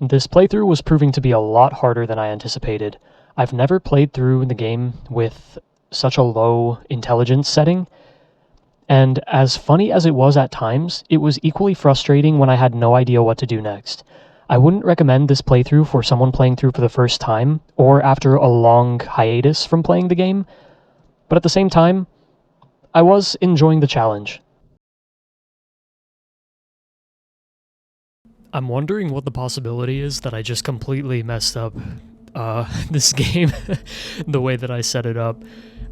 This playthrough was proving to be a lot harder than I anticipated. I've never played through the game with such a low intelligence setting, and as funny as it was at times, it was equally frustrating when I had no idea what to do next. I wouldn't recommend this playthrough for someone playing through for the first time, or after a long hiatus from playing the game, but at the same time, I was enjoying the challenge. I'm wondering what the possibility is that I just completely messed up this game the way that I set it up,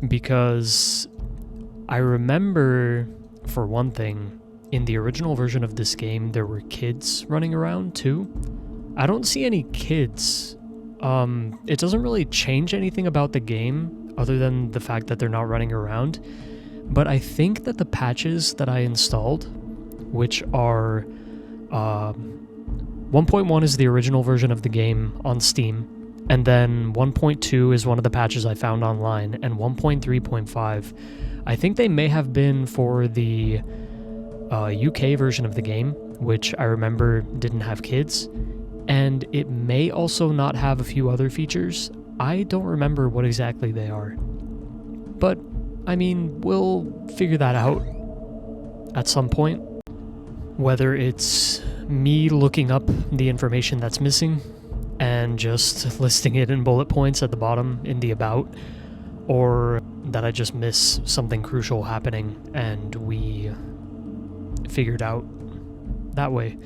because I remember, for one thing, in the original version of this game, there were kids running around too. I don't see any kids. It doesn't really change anything about the game other than the fact that they're not running around, but I think that the patches that I installed, which are 1.1 is the original version of the game on Steam, and then 1.2 is one of the patches I found online, and 1.3.5, I think they may have been for the UK version of the game, which I remember didn't have kids, and it may also not have a few other features. I don't remember what exactly they are. But, I mean, we'll figure that out at some point. Whether it's me looking up the information that's missing and just listing it in bullet points at the bottom in the about, or that I just miss something crucial happening and we figured out that way.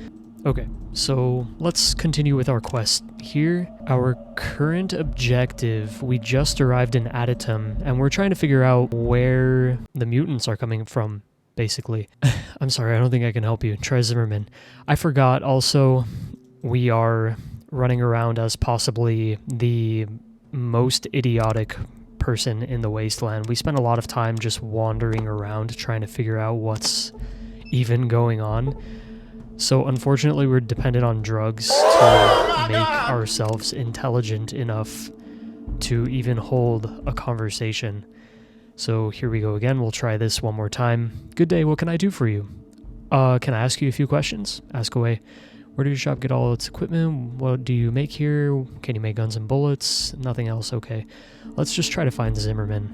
Okay, so let's continue with our quest here. Our current objective, we just arrived in Aditum, and we're trying to figure out where the mutants are coming from, basically. I'm sorry, I don't think I can help you. Try Zimmerman. I forgot also, we are running around as possibly the most idiotic person in the wasteland. We spent a lot of time just wandering around trying to figure out what's even going on. So unfortunately, we're dependent on drugs to make ourselves intelligent enough to even hold a conversation. So here we go again. We'll try this one more time. Good day, what can I do for you? Can I ask you a few questions? Ask away. Where does your shop get all its equipment? What do you make here? Can you make guns and bullets? Nothing else? Okay. Let's just try to find Zimmerman.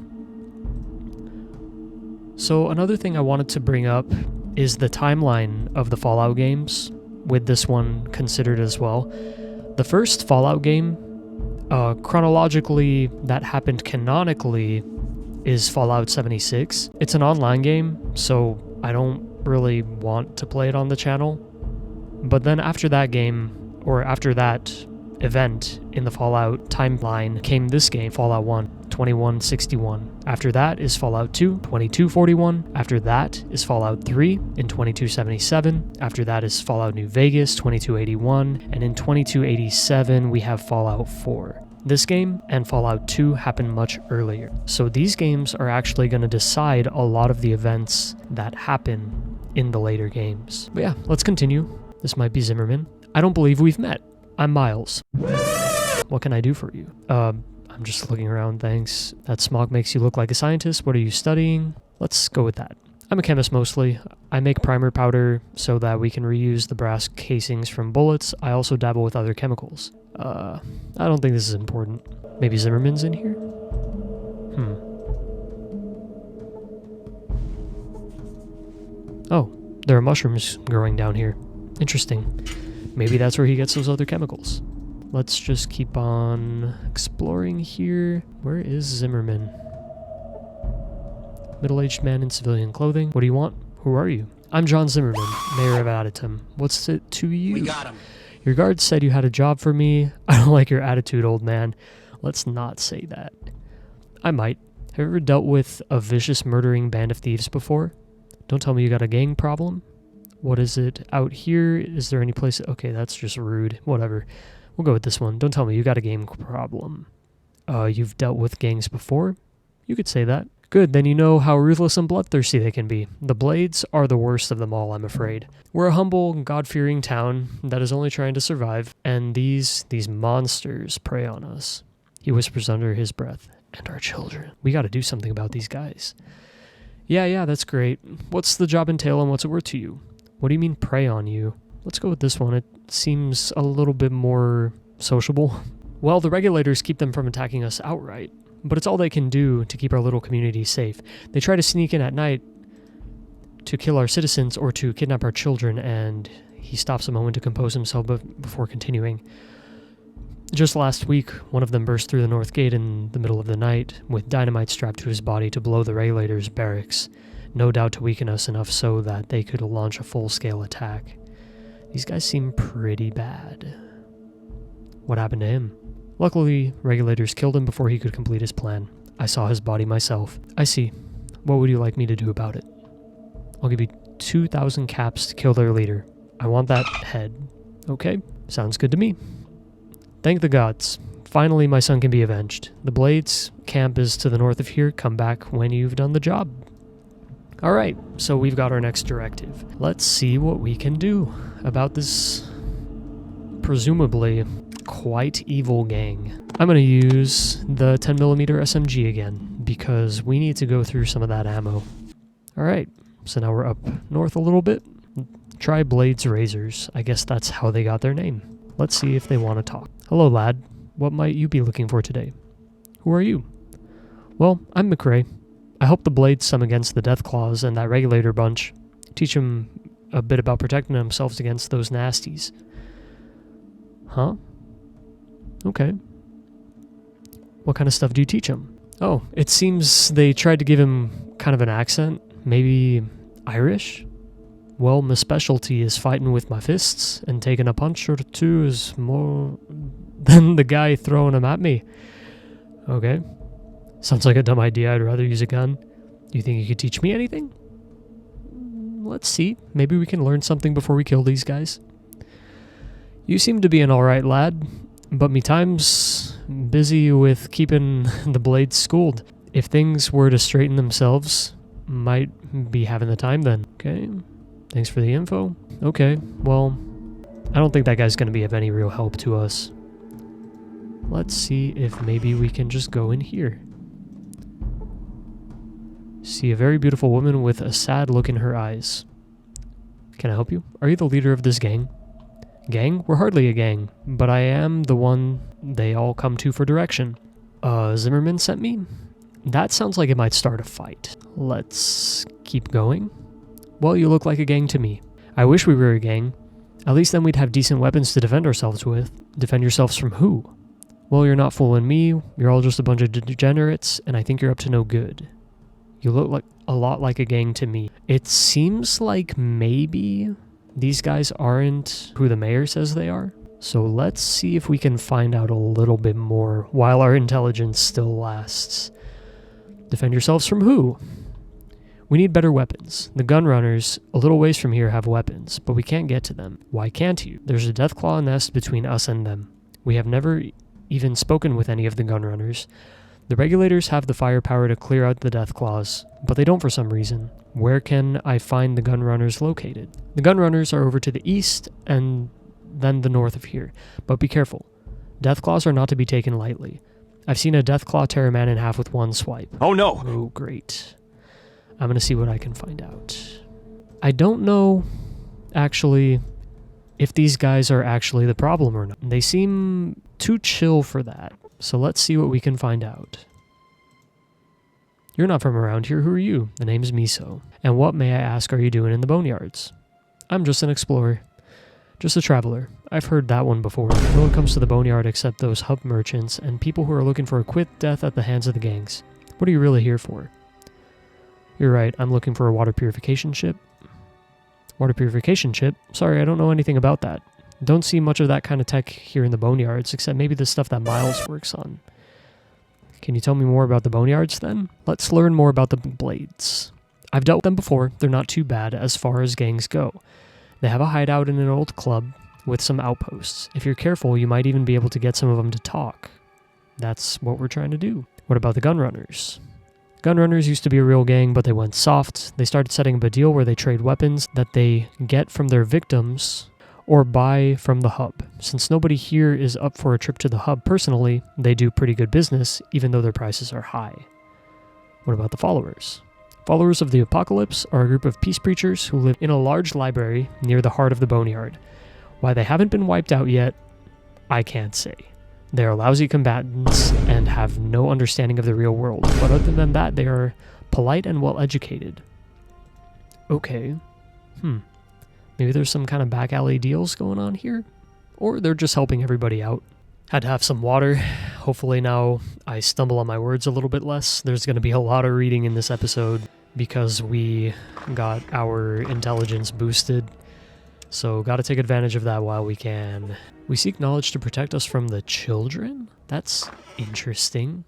So another thing I wanted to bring up is the timeline of the Fallout games, with this one considered as well. The first Fallout game, chronologically, that happened canonically, is Fallout 76. It's an online game, so I don't really want to play it on the channel. But then after that game, or after that event in the Fallout timeline, came this game, Fallout 1, 2161. After that is Fallout 2, 2241. After that is Fallout 3 in 2277. After that is Fallout New Vegas, 2281. And in 2287, we have Fallout 4. This game and Fallout 2 happened much earlier. So these games are actually going to decide a lot of the events that happen in the later games. But yeah, let's continue. This might be Zimmerman. I don't believe we've met. I'm Miles. What can I do for you? I'm just looking around, thanks. That smog makes you look like a scientist. What are you studying? Let's go with that. I'm a chemist mostly. I make primer powder so that we can reuse the brass casings from bullets. I also dabble with other chemicals. I don't think this is important. Maybe Zimmerman's in here? Oh, there are mushrooms growing down here. Interesting. Maybe that's where he gets those other chemicals. Let's just keep on exploring here. Where is Zimmerman? Middle-aged man in civilian clothing. What do you want? Who are you? I'm John Zimmerman, mayor of Aditum. What's it to you? We got him. Your guards said you had a job for me. I don't like your attitude, old man. Let's not say that. I might. Have you ever dealt with a vicious murdering band of thieves before? Don't tell me you got a gang problem. What is it out here? Is there any place? Okay, that's just rude. Whatever. We'll go with this one. Don't tell me you got a gang problem. You've dealt with gangs before? You could say that. Good, then you know how ruthless and bloodthirsty they can be. The Blades are the worst of them all, I'm afraid. We're a humble, God-fearing town that is only trying to survive, and these monsters prey on us. He whispers under his breath. And our children. We gotta do something about these guys. Yeah, that's great. What's the job entail and what's it worth to you? What do you mean prey on you? Let's go with this one. It seems a little bit more sociable. Well, the regulators keep them from attacking us outright, but it's all they can do to keep our little community safe. They try to sneak in at night to kill our citizens or to kidnap our children, and he stops a moment to compose himself before continuing. Just last week, one of them burst through the north gate in the middle of the night with dynamite strapped to his body to blow the regulators' barracks, no doubt to weaken us enough so that they could launch a full-scale attack. These guys seem pretty bad. What happened to him? Luckily, regulators killed him before he could complete his plan. I saw his body myself. I see. What would you like me to do about it? I'll give you 2,000 caps to kill their leader. I want that head. Okay, sounds good to me. Thank the gods. Finally, my son can be avenged. The Blades camp is to the north of here. Come back when you've done the job. Alright, so we've got our next directive. Let's see what we can do about this presumably quite evil gang. I'm going to use the 10mm SMG again, because we need to go through some of that ammo. Alright, so now we're up north a little bit. Try Blades Razors. I guess that's how they got their name. Let's see if they want to talk. Hello, lad. What might you be looking for today? Who are you? Well, I'm McRae. I help the Blades some against the Deathclaws and that regulator bunch. Teach them a bit about protecting themselves against those nasties. Huh? Okay. What kind of stuff do you teach them? Oh, it seems they tried to give him kind of an accent. Maybe Irish? Well, my specialty is fighting with my fists, and taking a punch or two is more than the guy throwing them at me. Okay. Sounds like a dumb idea. I'd rather use a gun. Do you think you could teach me anything? Let's see. Maybe we can learn something before we kill these guys. You seem to be an alright lad, but me time's busy with keeping the Blades schooled. If things were to straighten themselves, might be having the time then. Okay. Thanks for the info. Okay, well, I don't think that guy's going to be of any real help to us. Let's see if maybe we can just go in here. See a very beautiful woman with a sad look in her eyes. Can I help you? Are you the leader of this gang? Gang? We're hardly a gang, but I am the one they all come to for direction. Zimmerman sent me? That sounds like it might start a fight. Let's keep going. Well, you look like a gang to me. I wish we were a gang. At least then we'd have decent weapons to defend ourselves with. Defend yourselves from who? Well, you're not fooling me. You're all just a bunch of degenerates, and I think you're up to no good. You look like a lot like a gang to me. It seems like maybe these guys aren't who the mayor says they are. So let's see if we can find out a little bit more while our intelligence still lasts. Defend yourselves from who? We need better weapons. The gun runners, a little ways from here, have weapons, but we can't get to them. Why can't you? There's a Deathclaw nest between us and them. We have never even spoken with any of the gun runners. The regulators have the firepower to clear out the Deathclaws, but they don't for some reason. Where can I find the gun runners located? The gun runners are over to the east and then the north of here, but be careful. Deathclaws are not to be taken lightly. I've seen a Deathclaw tear a man in half with one swipe. Oh no! Oh, great. I'm going to see what I can find out. I don't know, actually, if these guys are actually the problem or not. They seem too chill for that. So let's see what we can find out. You're not from around here. Who are you? The name's Miso. And what, may I ask, are you doing in the boneyards? I'm just an explorer. Just a traveler. I've heard that one before. No one comes to the boneyard except those hub merchants and people who are looking for a quick death at the hands of the gangs. What are you really here for? You're right, I'm looking for a water purification ship. Water purification ship? Sorry, I don't know anything about that. Don't see much of that kind of tech here in the boneyards, except maybe the stuff that Miles works on. Can you tell me more about the boneyards then? Let's learn more about the Blades. I've dealt with them before. They're not too bad as far as gangs go. They have a hideout in an old club with some outposts. If you're careful, you might even be able to get some of them to talk. That's what we're trying to do. What about the gun runners? Gun runners used to be a real gang, but they went soft. They started setting up a deal where they trade weapons that they get from their victims or buy from the hub. Since nobody here is up for a trip to the hub personally, they do pretty good business, even though their prices are high. What about the followers? Followers of the Apocalypse are a group of peace preachers who live in a large library near the heart of the Boneyard. Why they haven't been wiped out yet, I can't say. They are lousy combatants and have no understanding of the real world, but other than that, they are polite and well-educated. Okay. Maybe there's some kind of back alley deals going on here? Or they're just helping everybody out. Had to have some water. Hopefully now I stumble on my words a little bit less. There's going to be a lot of reading in this episode because we got our intelligence boosted. So gotta take advantage of that while we can. We seek knowledge to protect us from the children? That's interesting.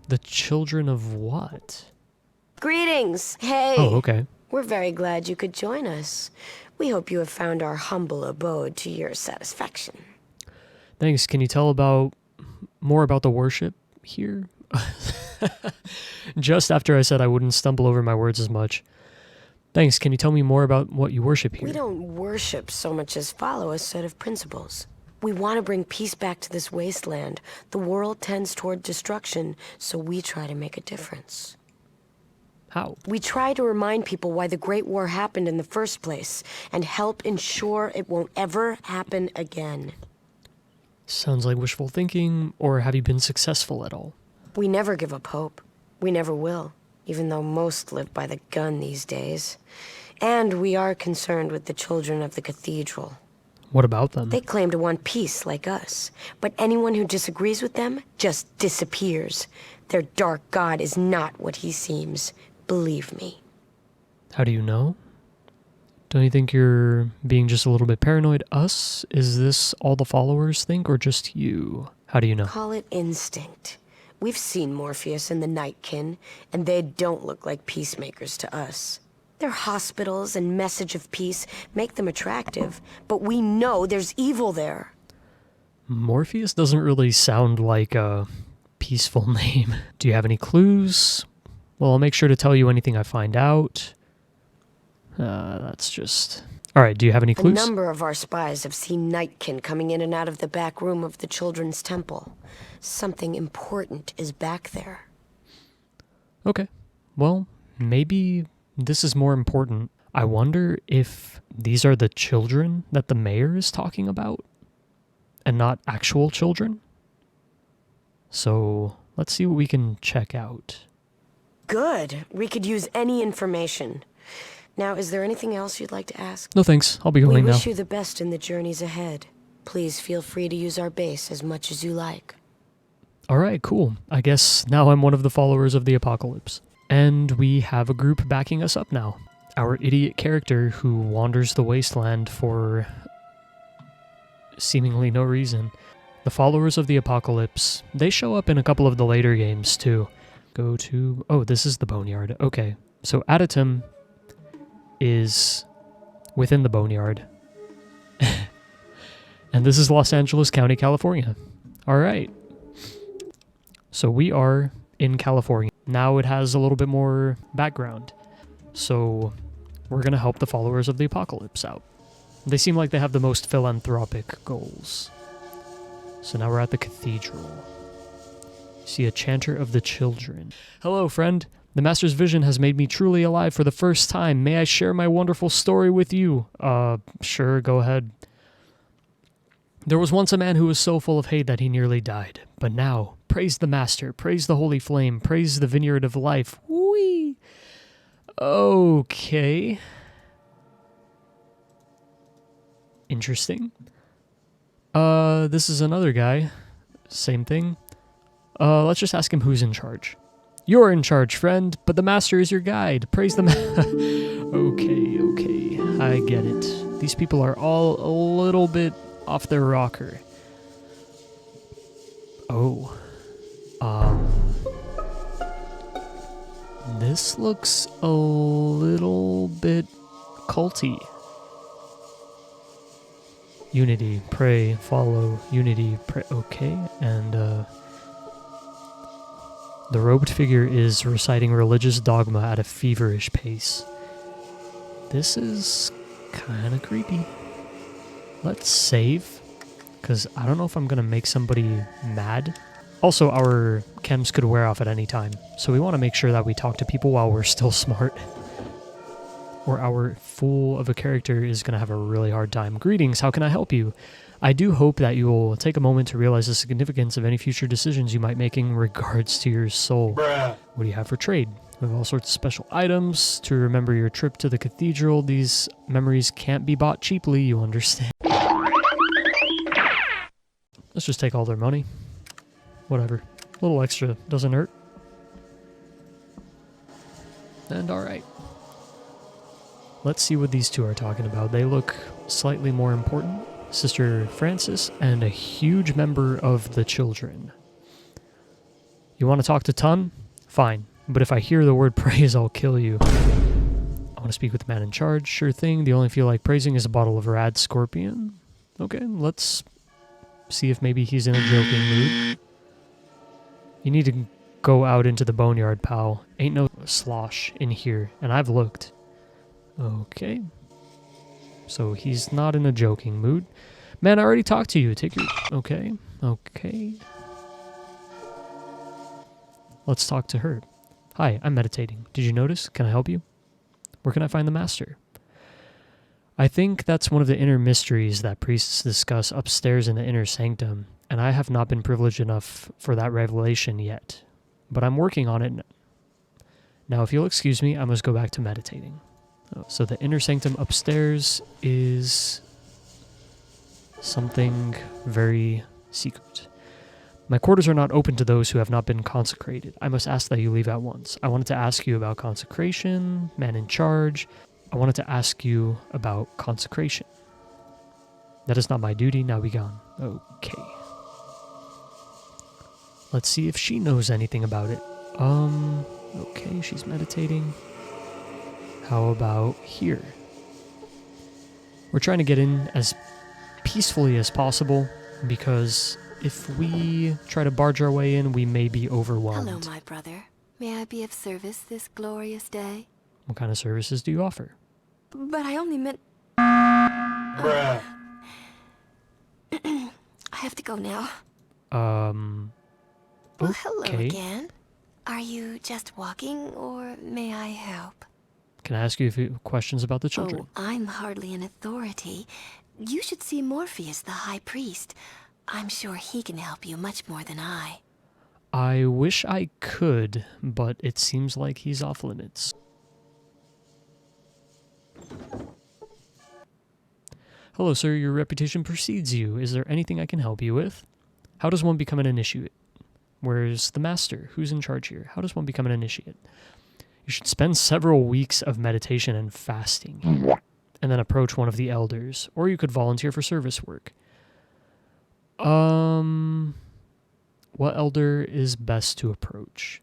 The children of what? Greetings! Hey! Oh, okay. We're very glad you could join us. We hope you have found our humble abode to your satisfaction. Thanks. Can you tell more about the worship here? Just after I said I wouldn't stumble over my words as much. Thanks. Can you tell me more about what you worship here? We don't worship so much as follow a set of principles. We want to bring peace back to this wasteland. The world tends toward destruction, so we try to make a difference. How? We try to remind people why the Great War happened in the first place, and help ensure it won't ever happen again. Sounds like wishful thinking, or have you been successful at all? We never give up hope. We never will, even though most live by the gun these days. And we are concerned with the children of the cathedral. What about them? They claim to want peace like us, but anyone who disagrees with them just disappears. Their dark god is not what he seems. Believe me. How do you know? Don't you think you're being just a little bit paranoid? Us? Is this all the followers think, or just you? How do you know? Call it instinct. We've seen Morpheus and the Nightkin, and they don't look like peacemakers to us. Their hospitals and message of peace make them attractive, but we know there's evil there. Morpheus doesn't really sound like a peaceful name. Do you have any clues? Well, I'll make sure to tell you anything I find out. That's just... Alright, do you have any clues? A number of our spies have seen Nightkin coming in and out of the back room of the Children's Temple. Something important is back there. Okay. Well, maybe this is more important. I wonder if these are the children that the mayor is talking about, and not actual children. So, let's see what we can check out. Good. We could use any information. Now, is there anything else you'd like to ask? No thanks, I'll be going now. We wish you the best in the journeys ahead. Please feel free to use our base as much as you like. Alright, cool. I guess now I'm one of the followers of the Apocalypse. And we have a group backing us up now. Our idiot character who wanders the wasteland for seemingly no reason. The followers of the Apocalypse, they show up in a couple of the later games too. Go to... Oh, this is the Boneyard. Okay. So Aditum is within the Boneyard. And this is Los Angeles County, California. Alright. So we are in California. Now it has a little bit more background. So we're going to help the followers of the Apocalypse out. They seem like they have the most philanthropic goals. So now we're at the cathedral. See a chanter of the children. Hello, friend. The Master's vision has made me truly alive for the first time. May I share my wonderful story with you? Sure, go ahead. There was once a man who was so full of hate that he nearly died. But now, praise the Master, praise the Holy Flame, praise the Vineyard of Life. Whee! Okay. Interesting. This is another guy. Same thing. Let's just ask him who's in charge. You're in charge, friend, but the Master is your guide. Praise the Okay, I get it. These people are all a little bit off their rocker. Oh. This looks a little bit culty. Unity, pray, follow, unity, pray. Okay, and the robed figure is reciting religious dogma at a feverish pace. This is kind of creepy. Let's save, because I don't know if I'm going to make somebody mad. Also, our chems could wear off at any time, so we want to make sure that we talk to people while we're still smart. Or our fool of a character is going to have a really hard time. Greetings, how can I help you? I do hope that you will take a moment to realize the significance of any future decisions you might make in regards to your soul. Bruh. What do you have for trade? We have all sorts of special items to remember your trip to the cathedral. These memories can't be bought cheaply, you understand. Let's just take all their money. Whatever. A little extra doesn't hurt. And alright. Let's see what these two are talking about. They look slightly more important. Sister Francis and a huge member of the children. You want to talk to Tun? Fine. But if I hear the word praise, I'll kill you. I want to speak with the man in charge. Sure thing. The only feel like praising is a bottle of Rad Scorpion. Okay, let's see if maybe he's in a joking mood. You need to go out into the boneyard, pal. Ain't no slosh in here, and I've looked. Okay. So he's not in a joking mood. Man, I already talked to you. Take your... Okay. Okay. Let's talk to her. Hi, I'm meditating. Did you notice? Can I help you? Where can I find the master? I think that's one of the inner mysteries that priests discuss upstairs in the inner sanctum, and I have not been privileged enough for that revelation yet. But I'm working on it. Now, if you'll excuse me, I must go back to meditating. So the inner sanctum upstairs is something very secret. My quarters are not open to those who have not been consecrated. I must ask that you leave at once. I wanted to ask you about consecration, man in charge. I wanted to ask you about consecration. That is not my duty. Now be gone. Okay. Let's see if she knows anything about it. Okay, she's meditating. How about here? We're trying to get in as peacefully as possible, because if we try to barge our way in, we may be overwhelmed. Hello, my brother. May I be of service this glorious day? What kind of services do you offer? But I only meant... Bruh. I have to go now. Okay. Hello again. Are you just walking, or may I help? Can I ask you a few questions about the children? Oh, I'm hardly an authority. You should see Morpheus, the High Priest. I'm sure he can help you much more than I. I wish I could, but it seems like he's off limits. Hello, sir. Your reputation precedes you. Is there anything I can help you with? How does one become an initiate? Where's the master? Who's in charge here? How does one become an initiate? You should spend several weeks of meditation and fasting, and then approach one of the elders, or you could volunteer for service work. What elder is best to approach?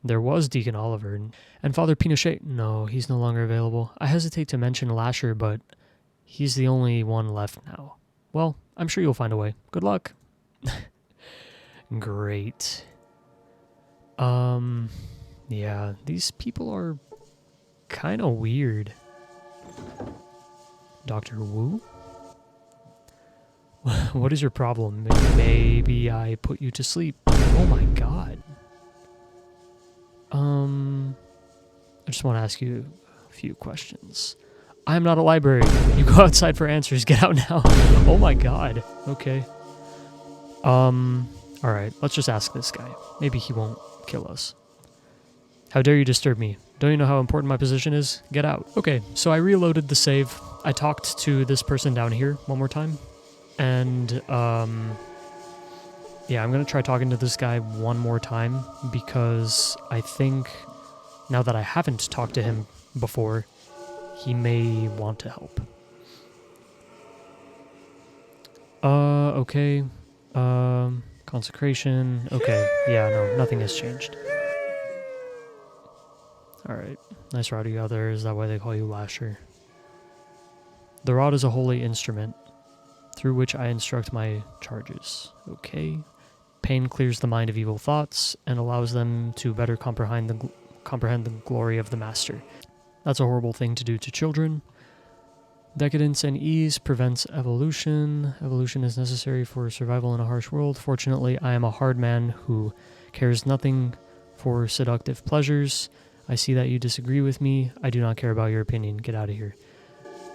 There was Deacon Oliver, and Father Pinochet. No, he's no longer available. I hesitate to mention Lasher, but he's the only one left now. Well, I'm sure you'll find a way. Good luck. Great. Yeah, these people are kind of weird. Dr. Wu? What is your problem? Maybe I put you to sleep. Oh my god. I just want to ask you a few questions. I am not a library. You go outside for answers. Get out now. Oh my god. Okay. Alright, let's just ask this guy. Maybe he won't kill us. How dare you disturb me? Don't you know how important my position is? Get out. Okay, so I reloaded the save. I talked to this person down here one more time. And, yeah, I'm gonna try talking to this guy one more time, because I think now that I haven't talked to him before, he may want to help. Okay. Consecration. Okay, yeah, no, nothing has changed. Alright, nice rod you got there. Is that why they call you Lasher? The rod is a holy instrument through which I instruct my charges. Okay. Pain clears the mind of evil thoughts and allows them to better comprehend the glory of the Master. That's a horrible thing to do to children. Decadence and ease prevents evolution. Evolution is necessary for survival in a harsh world. Fortunately, I am a hard man who cares nothing for seductive pleasures. I see that you disagree with me. I do not care about your opinion. Get out of here.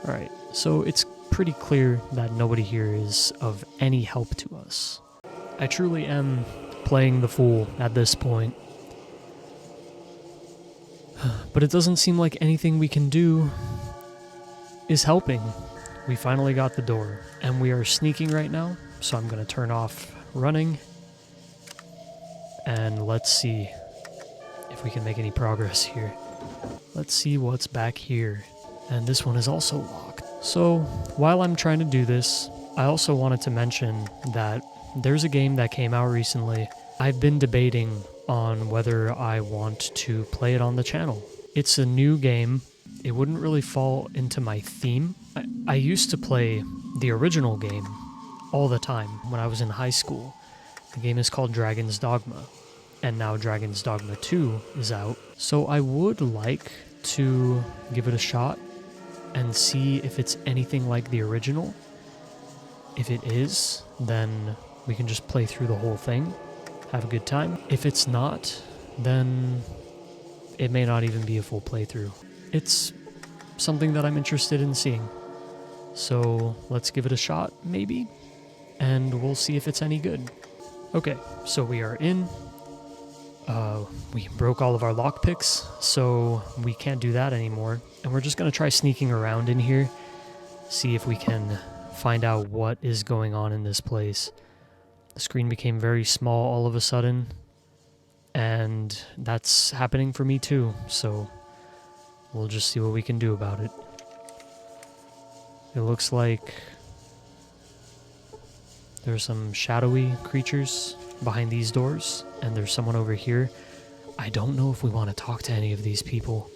Alright, so it's pretty clear that nobody here is of any help to us. I truly am playing the fool at this point. But it doesn't seem like anything we can do is helping. We finally got the door, and we are sneaking right now, so I'm going to turn off running, and let's see if we can make any progress here. Let's see what's back here. And this one is also locked. So, while I'm trying to do this, I also wanted to mention that there's a game that came out recently. I've been debating on whether I want to play it on the channel. It's a new game. It wouldn't really fall into my theme. I used to play the original game all the time when I was in high school. The game is called Dragon's Dogma, and now Dragon's Dogma 2 is out. So I would like to give it a shot and see if it's anything like the original. If it is, then we can just play through the whole thing, have a good time. If it's not, then it may not even be a full playthrough. It's something that I'm interested in seeing. So let's give it a shot, maybe, and we'll see if it's any good. Okay, so we are in. We broke all of our lockpicks, so we can't do that anymore. And we're just going to try sneaking around in here, see if we can find out what is going on in this place. The screen became very small all of a sudden, and that's happening for me too, so we'll just see what we can do about it. It looks like there's some shadowy creatures behind these doors, and there's someone over here. I don't know if we want to talk to any of these people.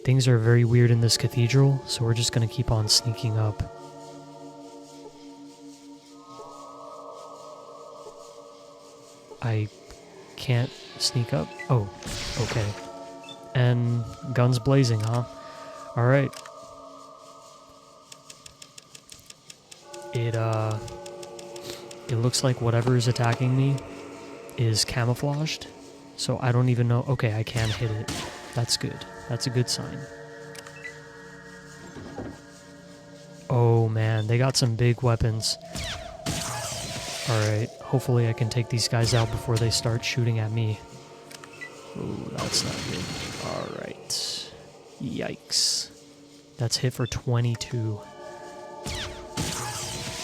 Things are very weird in this cathedral, so we're just going to keep on sneaking up. I can't sneak up? Oh, okay. And guns blazing, huh? Alright. It looks like whatever is attacking me is camouflaged, so I don't even know. Okay, I can hit it. That's good. That's a good sign. Oh man, they got some big weapons. Alright, hopefully I can take these guys out before they start shooting at me. Oh, that's not good. Alright. Yikes. That's hit for 22.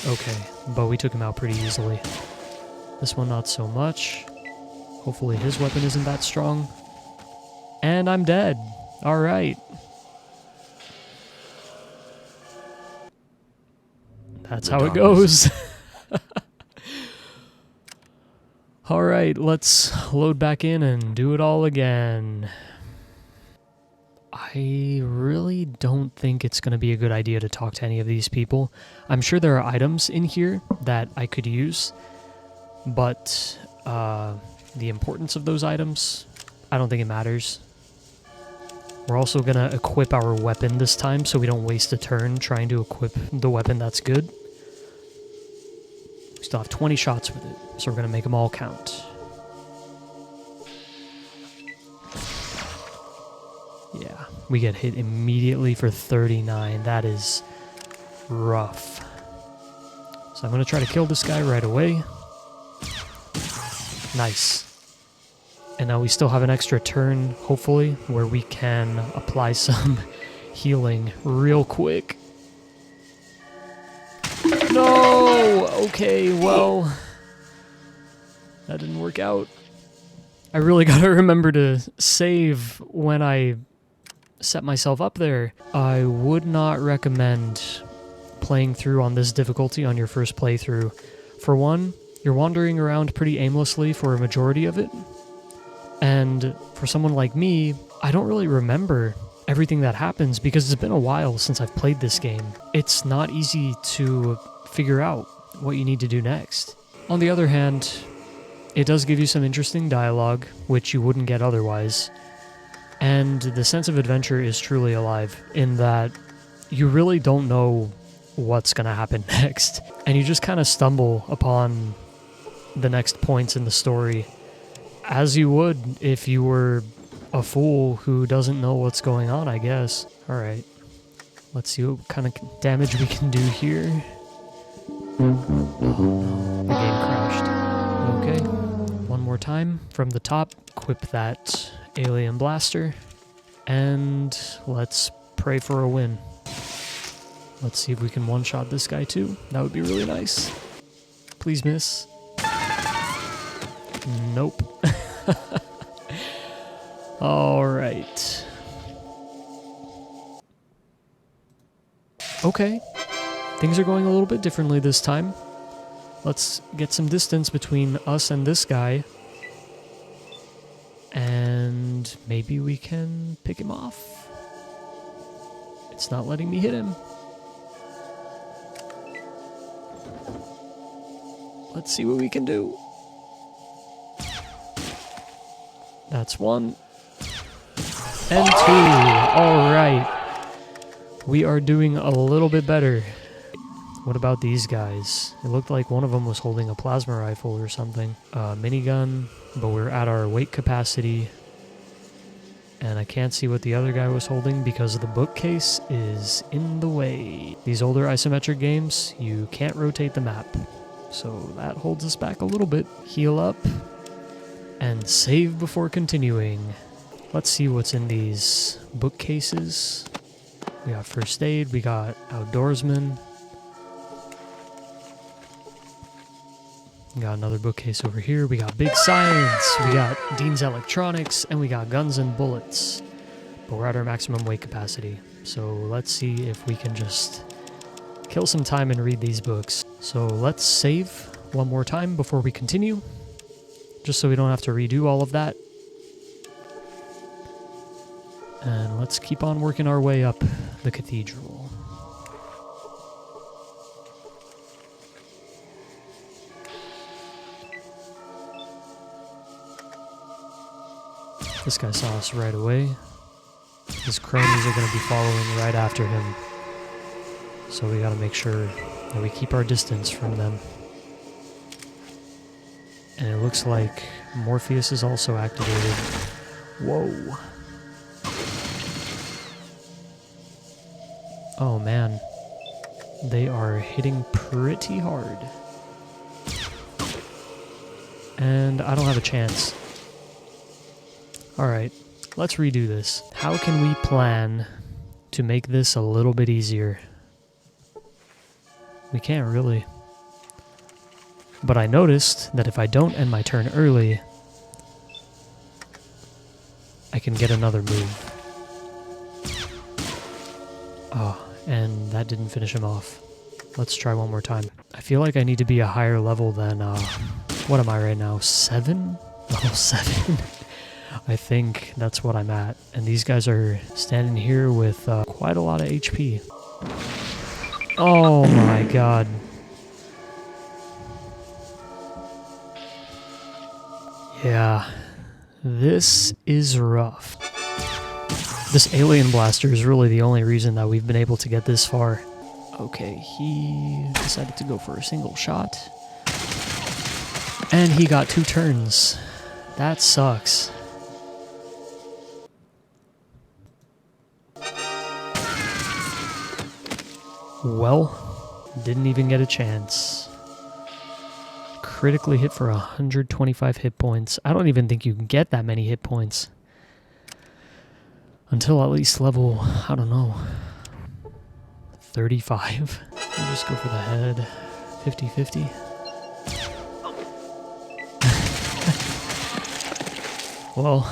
Okay, but we took him out pretty easily. This one not so much. Hopefully his weapon isn't that strong. And I'm dead. Alright. That's how it goes. Alright, let's load back in and do it all again. I really don't think it's going to be a good idea to talk to any of these people. I'm sure there are items in here that I could use, but the importance of those items, I don't think it matters. We're also going to equip our weapon this time so we don't waste a turn trying to equip the weapon that's good. We still have 20 shots with it, so we're going to make them all count. Yeah, we get hit immediately for 39. That is rough. So I'm going to try to kill this guy right away. Nice. And now we still have an extra turn, hopefully, where we can apply some healing real quick. No! Okay, well, that didn't work out. I really gotta remember to save when I set myself up there. I would not recommend playing through on this difficulty on your first playthrough. For one, you're wandering around pretty aimlessly for a majority of it. And for someone like me, I don't really remember everything that happens because it's been a while since I've played this game. It's not easy to figure out what you need to do next. On the other hand, it does give you some interesting dialogue, which you wouldn't get otherwise. And the sense of adventure is truly alive in that you really don't know what's going to happen next. And you just kind of stumble upon the next points in the story, as you would if you were a fool who doesn't know what's going on, I guess. Alright, let's see what kind of damage we can do here. Oh no, the game crashed. Okay, one more time from the top, equip that alien blaster, and let's pray for a win. Let's see if we can one-shot this guy too. That would be really nice. Please miss. Nope. Alright. Okay. Things are going a little bit differently this time. Let's get some distance between us and this guy. And maybe we can pick him off. It's not letting me hit him. Let's see what we can do. That's one. And two. Alright. We are doing a little bit better. What about these guys? It looked like one of them was holding a plasma rifle or something. Minigun, but we're at our weight capacity. And I can't see what the other guy was holding because the bookcase is in the way. These older isometric games, you can't rotate the map. So that holds us back a little bit. Heal up. And save before continuing. Let's see what's in these bookcases. We got first aid, we got outdoorsman. We got another bookcase over here, we got big science, we got Dean's electronics, and we got guns and bullets. But we're at our maximum weight capacity. So let's see if we can just kill some time and read these books. So let's save one more time before we continue. Just so we don't have to redo all of that. And let's keep on working our way up the cathedral. This guy saw us right away. His cronies are going to be following right after him. So we got to make sure that we keep our distance from them. And it looks like Morpheus is also activated. Whoa. Oh man. They are hitting pretty hard. And I don't have a chance. Alright, let's redo this. How can we plan to make this a little bit easier? We can't really. But I noticed that if I don't end my turn early, I can get another move. Oh, and that didn't finish him off. Let's try one more time. I feel like I need to be a higher level than, what am I right now? 7? Level 7? I think that's what I'm at. And these guys are standing here with quite a lot of HP. Oh my god. Yeah, this is rough. This alien blaster is really the only reason that we've been able to get this far. Okay, he decided to go for a single shot. And he got 2 turns. That sucks. Well, didn't even get a chance. Critically hit for 125 hit points. I don't even think you can get that many hit points. Until at least level, I don't know, 35. We'll just go for the head. 50-50. Well,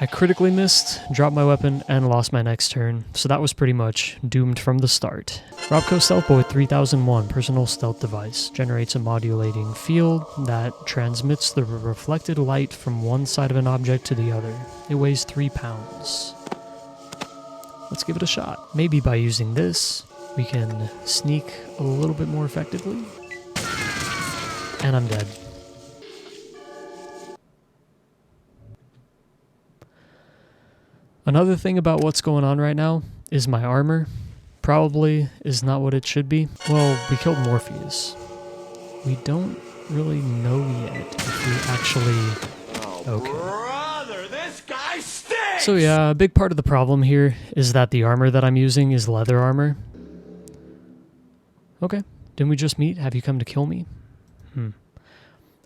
I critically missed, dropped my weapon, and lost my next turn. So that was pretty much doomed from the start. Robco Stealth Boy 3001 personal stealth device generates a modulating field that transmits the reflected light from one side of an object to the other. It weighs 3 pounds. Let's give it a shot. Maybe by using this, we can sneak a little bit more effectively. And I'm dead. Another thing about what's going on right now is my armor. probably is not what it should be. Well, we killed Morpheus. We don't really know yet if we actually... Okay. Brother, this guy stinks! So yeah, a big part of the problem here is that the armor that I'm using is leather armor. Okay, didn't we just meet? Have you come to kill me?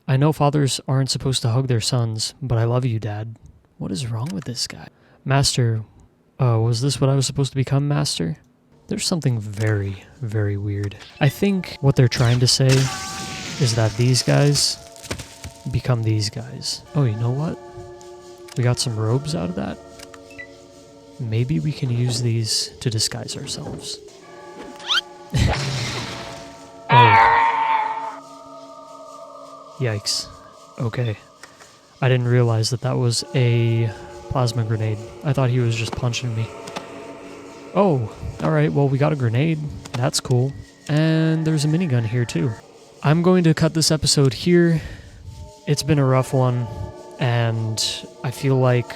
I know fathers aren't supposed to hug their sons, but I love you, Dad. What is wrong with this guy? Master, was this what I was supposed to become, Master? There's something very, very weird. I think what they're trying to say is that these guys become these guys. Oh, you know what? We got some robes out of that. Maybe we can use these to disguise ourselves. Oh. Yikes. Okay. I didn't realize that that was a plasma grenade. I thought he was just punching me. Oh, alright, well we got a grenade. That's cool. And there's a minigun here too. I'm going to cut this episode here. It's been a rough one, and I feel like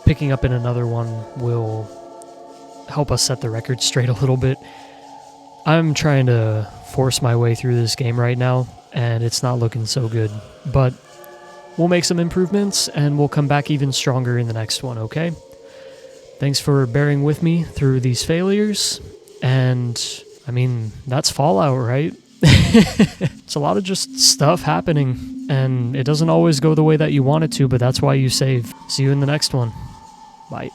picking up in another one will help us set the record straight a little bit. I'm trying to force my way through this game right now, and it's not looking so good. But we'll make some improvements, and we'll come back even stronger in the next one, okay? Thanks for bearing with me through these failures, and, I mean, that's Fallout, right? It's a lot of just stuff happening, and it doesn't always go the way that you want it to, but that's why you save. See you in the next one. Bye.